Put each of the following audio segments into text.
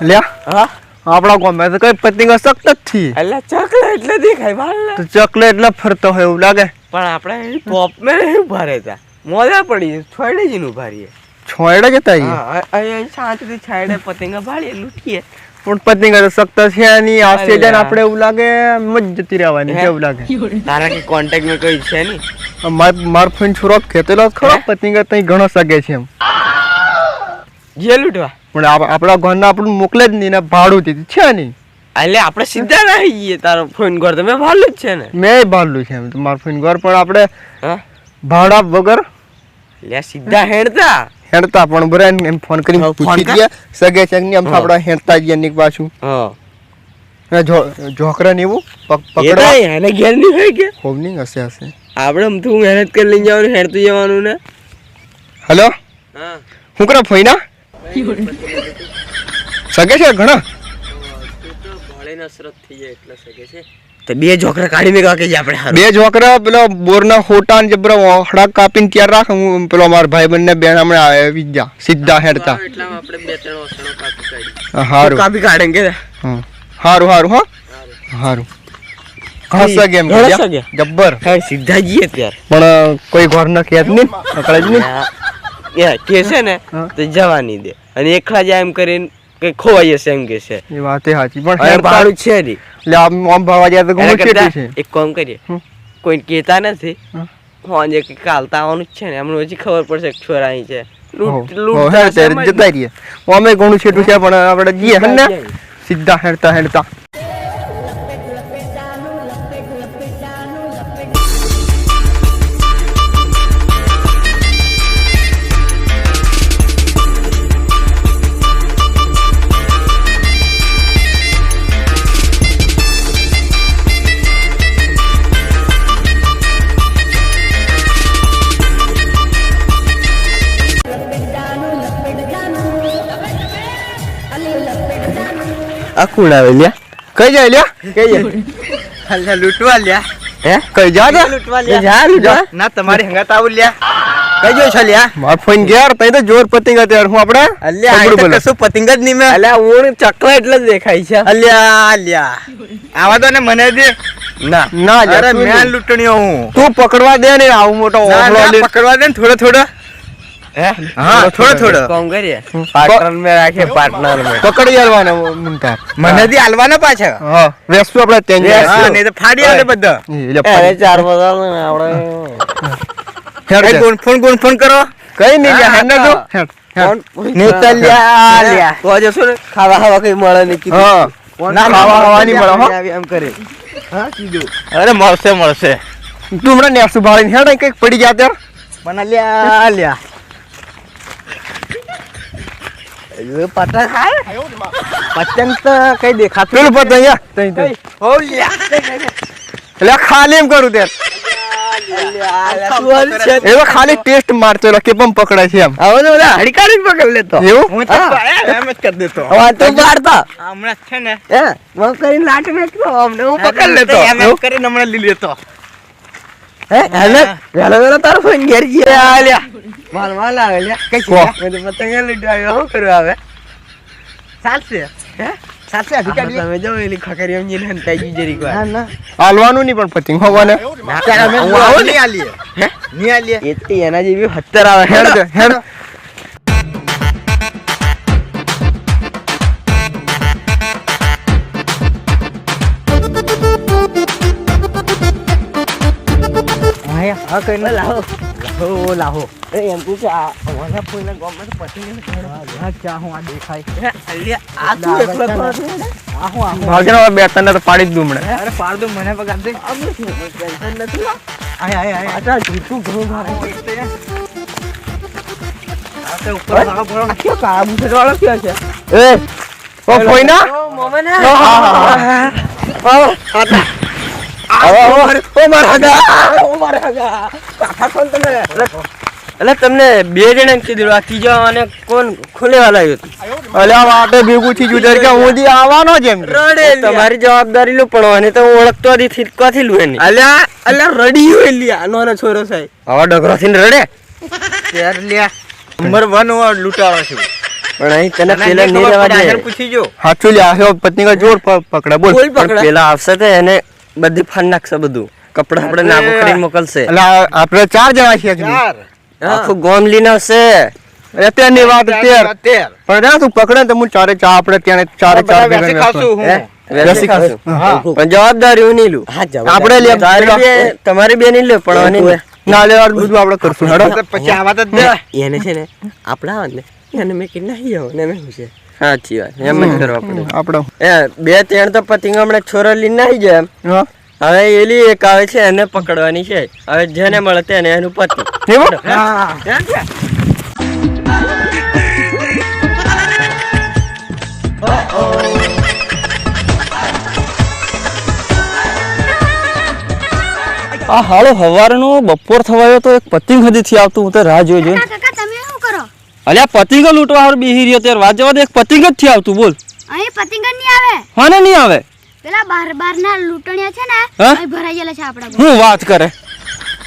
લ્યા હા આપણા ગામમાં તો કઈ પતંગ સખ્ત જ થી એટલે ચકલા એટલે દેખાય ભાઈ તો ચકલે એટલે ફરતો હોય એવું લાગે પણ આપણે પોપ મે ઉભા રહેતા મોજા પડી છોડે જ નું ભારીએ છોડે જતા હા અહીં શાંતિથી છાડે પતંગ ભાળીએ લૂટીએ પણ પતંગ તો સખ્ત છે ની આ સીઝન આપણે એવું લાગે મજ જતી રહેવાની કેવું લાગે તારા કે કોન્ટેક્ટ માં કોઈ છે ની માર ફોન છોરો ખેતેલો ખરો પતંગ તઈ ઘણો સગે છે એમ જે લૂટવા પણ આપણા ઘરના આપણને મોકલે જ નહીં ને ભાડું દીધું છે નહીં એટલે આપણે સીધા રહી ગઈએ તારો ફોન કર તો મેં ભાડું જ છે ને મેં ભાડું છે એમ મારો ફોન ઘર પણ આપણે ભાડા વગર લે સીધા હેડતા પણ બરા એમ ફોન કરીને પૂછી દે સગે છે ને એમ આપડા હેડતા જ ની પાછું હા જોકરા ને એવું પકડવા એને ઘેર ની હોય કે હોમ ની હશે આપણે તું મહેનત કરી લઈને જવાનું હેડતું જવાનું ને હેલો હા હું કરે ફોઈના સગે છે ઘણા તો બે જોકરા કાઢી મેં કે આપણે બે જોકરા પેલો બોરના હોટા ને જબરા હડા કાપીને તૈયાર રાખ હું પેલો માર ભાઈ બંને બેન હમણાં આવી જા સીધા હેડતા એટલામાં આપણે બે ત્રણ ઓસણો કાપી કાઢી હારું કાપી કાઢેંગે હારું હારું હા હારું ઘણા ગેમ જબ્બર હા સીધા જઈએ ત્યાર પણ કોઈ ઘર ના ખેત નહીં પકડે જ નહીં કે છે ને તો જવાની દે અને એકલા જાય એમ કરીને કે ખોવાઈ જશે એમ કે છે એ વાત સાચી પણ ભાડું છે નહીં એટલે આમ ભાવા જાય તો ઘણું કેટલું છે એક કામ કરીએ કોઈ કહેતા નથી હોજે કે કાલતા આવવાનું જ છે ને એમને હજી ખબર પડશે કે છોરા અહીં છે જતા રહીએ અમે ઘણું છેટું છે પણ આપણે જઈએ ને સીધા હેડતા અકુણ આવે લ્યા કઈ જાય લ્યા કઈ જાય અલ્યા લૂટવા લ્યા હે કઈ જા દે લૂટવા લ્યા જા લૂટવા ના તમારી હંગાત આવું લ્યા કઈ જો છો લ્યા માર ફોન ગેર તઈ તો જોર પતંગ અત્યાર હું આપણે અલ્યા આ તો કશું પતંગ જ નહીં મે અલ્યા ઓણ ચકલા એટલે જ દેખાય છે અલ્યા આવા તો ને મને દે ના અરે મેં લૂટણીઓ હું તું પકડવા દે ને આવું મોટો ઓફળો લે પકડવા દે ને થોડો હા થોડો કામ કરીએ પાર્ટનર મે રાખે પાર્ટનર મે પકડી આલવાનો મુંતા મને દી આલવાના પાછા હા વેસ્તુ આપણે તેંગે હા નહીં તો ફાડી આલે બધા અરે ચાર બજાર ને આપણે હેડ ફોન કરો કઈ નહીં લ્યા હેડ તો હેડ નહીં લ્યા તો જો શું ખાવા કઈ મળે નહીં કીધું ના ખાવા ની મળે હો એમ કરે હા કીધું અરે મળશે તું હમણાં નેસુ ભાળીને હેડ કઈક પડી ગયા ત્યાર મને લ્યા પતંગ તો કઈ દેખાતું પતંગ એટલે ખાલી એમ કરું તે એવો ખાલી ટેસ્ટ મારતો કે પણ પકડાય છે એમ હવે તો બધા હડકારી પકડ લેતો એવું હું તો એમ જ કરી દેતો હવે તો મારતા હમણાં છે ને હું કરીને લાટ મેકતો અમને હું પકડ લેતો એમ કરીને હમણાં લઈ લેતો હે વેલો તારો ફોન ઘેર ગયા આલ્યા માલ આવે લ્યા કઈ છે મેં પતંગ લૂટાવ્યો હું કરવા આવે સાચે હે સાચે અધિકારી તમે જો એલી ખકરી એમ જીને હંતાઈ જરી કો ના આલવાનું નહીં પણ પતંગ હોવાને અમે આવો નહીં આલીએ હે નહીં આલીએ એતી એના જેવી 70 આવે હેડ હા કઈ ના લાહો એ એમ કે આ વાલા કોઈના ગામમાં તો પતંગ હા ચા હું આ દેખાય અલ્યા આ તું એકલો આ હું ભાગના બે તને તો પાડી જ દઉં મને અરે પાડ દઉં મને પગાર દે આ ટેન્શન નથી આય આટા તું ઘણો ભારે આ તો ઉપર ભાગો ભરો નાખ્યો કા મુસર વાળો કયો છે એ ઓ ફોઈના ઓ મોમના આટા ઓ મારા હગા કાકા કોણ તમે એટલે તમને બે જણા કીધું આ ત્રીજો અને કોણ ખોલેવાલા આવ્યું અલ્યા વાટે ભેગું થી જુદર કે હું દી આવવાનો જ એમ તમારી જવાબદારી લો પડવાની તો હું ઓળખતો નથી ક્યાંથી લું એની અલ્યા રડી હોય લ્યા નાનો છોરો સાહેબ આવા ડગરો થી રડે યાર લ્યા નંબર 1 લૂંટાવા છું પણ અહીં તને પેલા નહીં રહેવા દે પૂછી જો હાચું લ્યા આવ્યો પત્ની કા જોર પકડા બોલ પણ પેલા આવશે તો એને બધી ફાન નાખશે બધું કપડા આપણે નાગો કરીને મોકલશે એટલે આપણે 4 જણા છીએ હજુ આખું ગોમ લઈને આવશે અત્યારની વાત 13 પણ ના તું પકડે તો હું ચારે ચા આપણે ત્યાં ચારે ચાર ભેગા ખાશું પણ જવાબદારી હું નહીં લઉં આપણે લે તમારી બે નહીં લે પણ ના લેવા બધું આપણે કરશું હેડો પછી આવા તો એને છે ને આપડા ને એને મેં કે નહીં આવો ને મેં છે સાચી વાત એમ જ કરવા પડે આપણે બે ત્રણ તો પતિંગ હમણાં છોરો લઈને નહીં જાય હા હવે એલી એક આવે છે એને પકડવાની છે હવે જેને મળે તેને એનું પતિ આ હાલો હવારનો બપોર થવાયો તો એક પતિંગ હજીથી આવતું હું તો રાહ જોઈ જોઈ કાકા તમે શું કરો અલ્યા પતિંગ લૂંટવા હારું બેહી રહ્યો ત્યારે વાત જવા દે એક પતિંગ જ થી આવતું બોલ અહીં પતંગ જ નહીં આવે હા ને નહીં આવે પેલા બાર ના લૂંટણિયા છે ને હા? અહીં ભરાઈ ગયેલા છે આપડા હું વાત કરે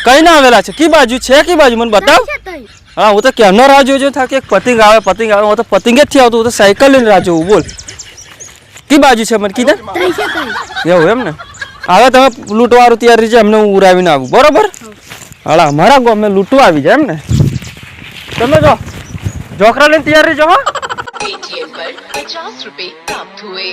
કઈ ના આવેલા છે કી બાજુ છે કી બાજુ મને બતાવ છે તઈ હા હું તો કેમનો રાહ જોઈ જોઈ થાકે એક પતિંગ આવે હું તો પતિંગ જ થી આવતું હું તો સાયકલ લઈને રાહ જોઉં બોલ કી બાજુ છે મને કીધે તઈ છે તઈ એવું એમ ને હવે તમે લૂંટવાનું તૈયારી છે એમને હું ઉરાવીને આવું બરોબર હાલા અમારા ગામે લૂંટવા આવી જાય એમ ને તમે જો જોકરા લઈને તૈયાર રહેજો હો ATM पर 50 रुपए प्राप्त हुए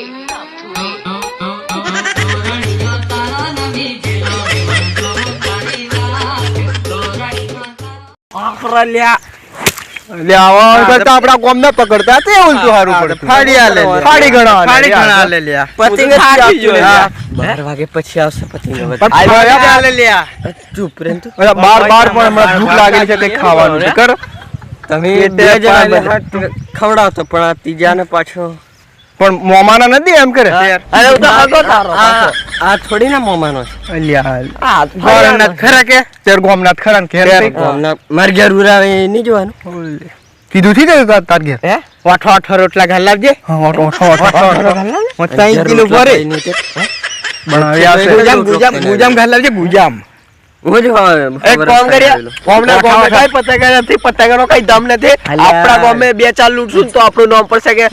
લે આવા કરતા આપણા કોમ ના પકડતા તે ઉલટું હારું પડતું ફાડી ગણા લે લ્યા પતિંગ જ થી આવતું 12 વાગે પછી આવશે પતિંગ ચૂપ રહે તું બાર પણ હમણાં ભૂખ લાગેલી છે કઈ ખાવાનું છે કર તમે બે જણા ખવડાવતો પણ આ ત્રીજાને પાછો પણ મોમાના નથી એમ કરે અરે હું તો હગો તારો આ થોડી ના મોમાનો છે અલ્યા ગોરનાથ ખરા કે તેર ગોમનાથ ખરા ને ઘેર માર ઘેર ઉરાવે નહીં જોવાનું કીધું થી કે તાર ઘેર હે 8 રોટલા ઘાલ લાવજે હા ઓટો 3 કિલો ભરે બનાવી આવશે ગુજામ ઘાલ લાવજે ગુજામ એક કામ કરીએ કોમના કોમ કઈ પતંગા નથી પતંગાનો કઈ દમ નથી આપણા ગામે બે ચાર લૂંટશું તો આપણું નામ પડશે કે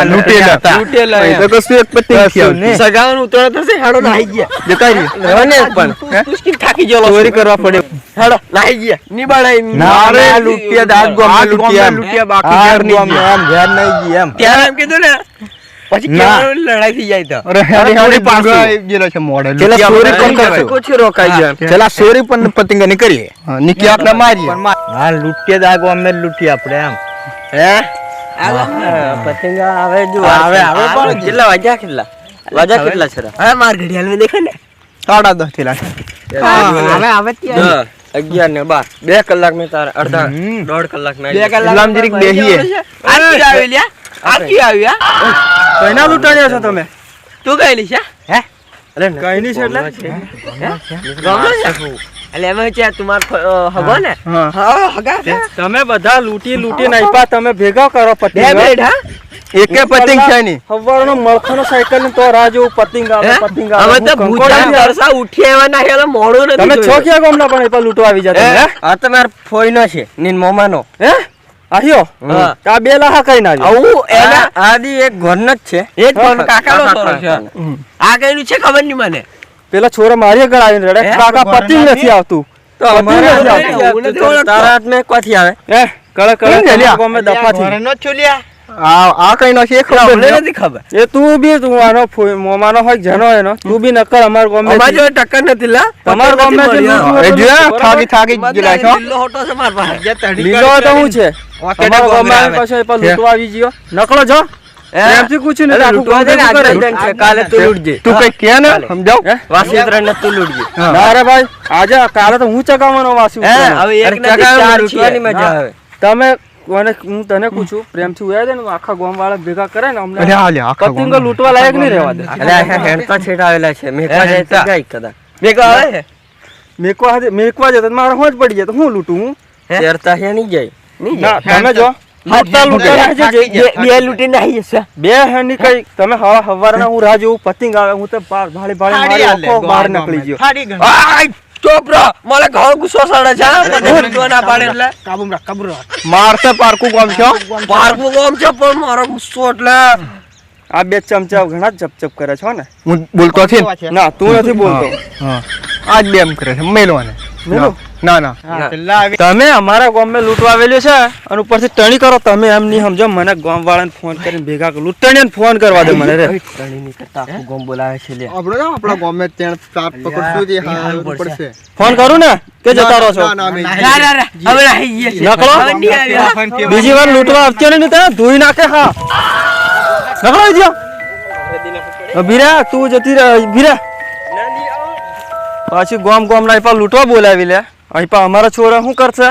લૂટેલા તો કશું એક પતંગ થયો સગાવાનું ઉતરો થશે હેડો નાહી ગયા જતા રહ્યો ને પણ તુસ્કી થાકી ગયો ચોરી કરવા પડે હેડો નાહી ગયા ની બળાઈ ના રે લૂટિયા દાદ ગામ લૂટિયા બાકી ઘર ની આમ ઘર નહીં ગયા એમ ત્યાં એમ કીધું ને પછી કેવાનું લડાઈ થઈ જાય તો અરે હેડી પાછો ગયેલો છે મોડે ચલા ચોરી પણ કરશે કુછ રોકાઈ જાય ચલા ચોરી પણ પતંગ ની કરીએ નિકી આપણે મારીએ હા લૂટિયા દાગો અમે લૂટી આપણે એમ હે પતંગ આવે જો આવે પણ કેટલા વાગ્યા કેટલા છે હવે માર ઘડિયાળ મે દેખે ને 10:30 થેલા હવે ત્યાં 11 ને 12 2 કલાક મે તાર અડધા 1.5 કલાક મે 2 કલાક ગુલામજીરી બેહીએ આકી આવી લ્યા આકી આવ્યા કઈના લૂંટાણ્યા છો તમે તું ગયેલી છે હે અરે કઈની છે એટલે એટલે એમાં છે તમાર હગો ને હા હગા તમે બધા લૂંટી નાખ્યા તમે ભેગા કરો પતિંગ એકે પતંગ છે ની હવારનો મળખાનો સાયકલ ને તો રાહ જોઉં પતિંગ આવે હવે તો ભૂજામ દરસા ઉઠી આવ્યા ના હેલો મોડું નથી તમે છો ક્યાં ગામના પણ એ પર લૂંટવા આવી જતા આ તો માર ફોઈનો છે નીન મોમાનો હે આયો આ બે લાહા કઈ ના આવું એના આદી એક ઘરનો જ છે એક ઘર કાકાનો છોરો છે આ કઈનું છે ખબર નહીં મને પેલા છોરા મારી આગળ આવીને રડે કાકા પતિંગ નથી આવતું તો અમારે તારા હાથમાં કોથી આવે હે કળે ગમે દફાથી નો છુલિયા આ કઈ નો છે ખબર નથી ખબર એ તું બી તું આનો મોમાનો હોય જનો એનો તું બી નકર અમાર ગામે અમાર જો ટક્કર નથી લા તમાર ગામે એ જો થાકી ગયેલા છો લીલો હોટો છે માર પાસે લીલો તો હું છે અમાર ગામે પાછો પર લૂંટવા આવી ગયો નકળો જો એમથી પૂછ્યું ને લૂંટવા દે છે કાલે તું લૂંટજે તું કઈ કે ને સમજાવ વાસીત્રણ ને તું લૂંટજે ના રે ભાઈ આજે કાલે તો હું ચગાવવાનો વાસી હવે એક ને ચાર લૂંટવાની મજા આવે તમે કોને હું તને પૂછું પ્રેમથી ઉયા દે ને આખા ગામ વાળા ભેગા કરે ને અમને અરે હાલે આખા પતિંગ લૂંટવા લાયક નહીં રહેવા દે અરે હેણતા છેડા આવેલા છે મેકવા જાય તો જાય કદા મેકવા આવે મેકવા જતો મારે હોજ પડી જાય તો હું લૂંટું હું તેરતા હે નહીં જાય ના તમે જો લૂંટતા લૂંટતા બે લૂંટીને આવી જશે બે હે ની કઈ તમે હવારના હું રાહ જોઉં પતિંગ આવે હું તો ભાળી મારી આંખો બહાર નીકળી ગયો આય ચોપ રો મને ઘણો ગુસ્સો સડે છે બધે લૂંટવા ના પાડે એટલે કાબુ રાખ મારતે પારકું કામ છો પારકું ગામ છે પણ મારો ગુસ્સો એટલે આ બે ચમચા ઘણા ચપચપ કરે છો ને હું બોલતો નથી ના તું નથી બોલતો આજ બે એમ કરે છે મેલવાને મેલો? ના તમે અમારા ગામમાં લૂંટવા આવેલું છે અને ઉપરથી ટણી કરો તમે એમ નહીં સમજો મને ગામ વાળાને ફોન કરીને ભેગા કરો લૂંટણીને ફોન કરવા દે મને રે ટણીની કરતા આખું ગામ બોલાવે છે લે આપણા ગામે ત્યાં તાપ પકડશું તે હા પડશે ફોન કરું ને કે જતા રહો છો હવે આવી ગયા નકળો બીજી વાર લૂંટવા આવતી નહીં તને ધોઈ નાખે હા નકળો જો ભીરા તું જતી રહે ભીરા પાછી ગોમ ના લૂંટવા બોલાવી લે અહીં પા અમારા છોરા શું કરશે